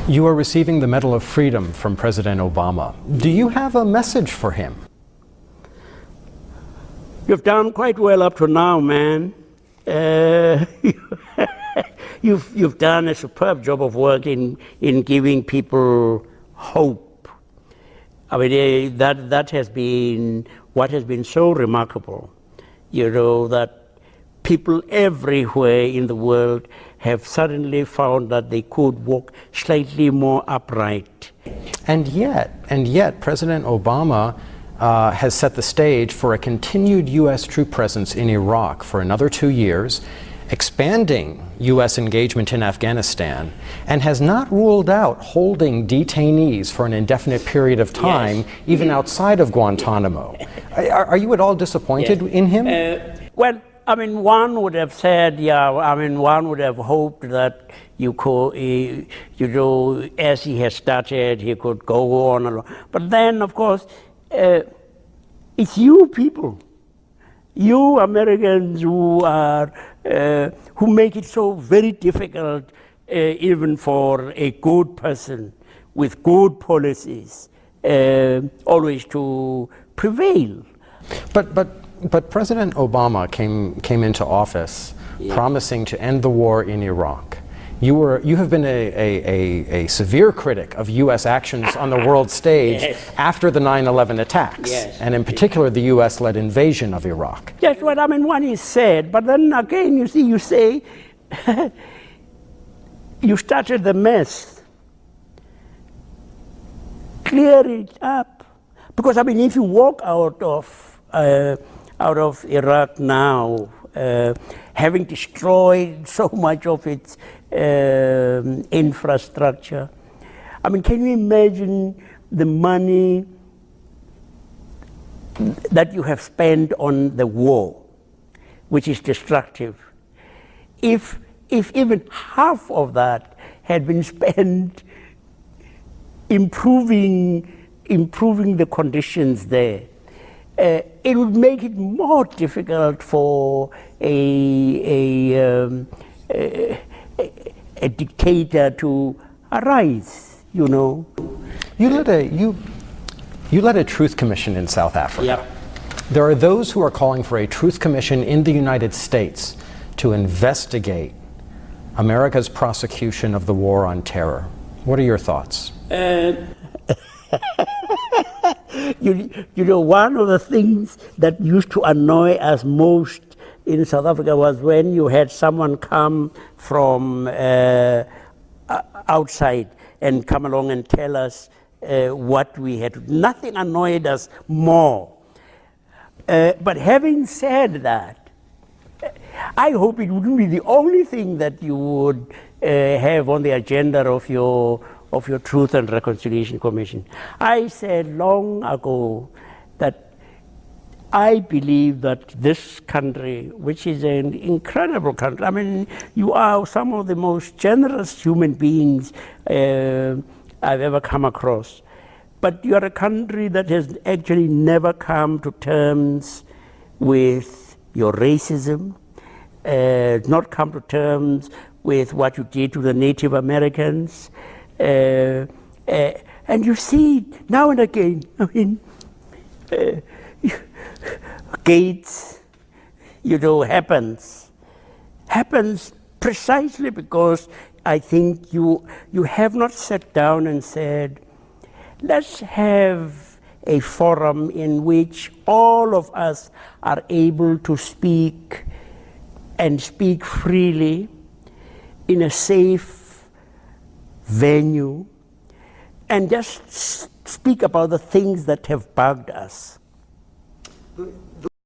You are receiving the Medal of Freedom from President Obama. Do you have a message for him? You've done quite well up to now, man. You've done a superb job of work in giving people hope. I mean, that has been what has been so remarkable. You know, that people everywhere in the world have suddenly found that they could walk slightly more upright. And yet, President Obama has set the stage for a continued U.S. troop presence in Iraq for another 2 years, expanding U.S. engagement in Afghanistan, and has not ruled out holding detainees for an indefinite period of time, yes, even outside of Guantanamo. Are you at all disappointed, yes, in him? Well, I mean, one would have said, yeah, I mean, one would have hoped that you could, you know, as he has started, he could go on along. But then, of course, it's you people, you Americans who are, who make it so very difficult, even for a good person with good policies, always to prevail. But President Obama came into office, yes, promising to end the war in Iraq. You have been a severe critic of U.S. actions on the world stage, yes, after the 9/11 attacks, yes, and in particular the U.S.-led invasion of Iraq. That's what I mean. One is said, but then again, you see, you say you started the mess. Clear it up, because I mean, if you walk out of Iraq now, having destroyed so much of its infrastructure. I mean, can you imagine the money that you have spent on the war, which is destructive? If even half of that had been spent improving the conditions there, it would make it more difficult for a dictator to arise, you know. You led a truth commission in South Africa. Yep. There are those who are calling for a truth commission in the United States to investigate America's prosecution of the war on terror. What are your thoughts? You know, one of the things that used to annoy us most in South Africa was when you had someone come from outside and come along and tell us what we had to do. Nothing annoyed us more. But having said that, I hope it wouldn't be the only thing that you would have on the agenda of your Truth and Reconciliation Commission. I said long ago that I believe that this country, which is an incredible country, I mean, you are some of the most generous human beings I've ever come across. But you are a country that has actually never come to terms with your racism, not come to terms with what you did to the Native Americans. And you see it now and again. I mean, Gates, you know, happens precisely because I think you have not sat down and said, let's have a forum in which all of us are able to speak and speak freely in a safe venue and just speak about the things that have bugged us.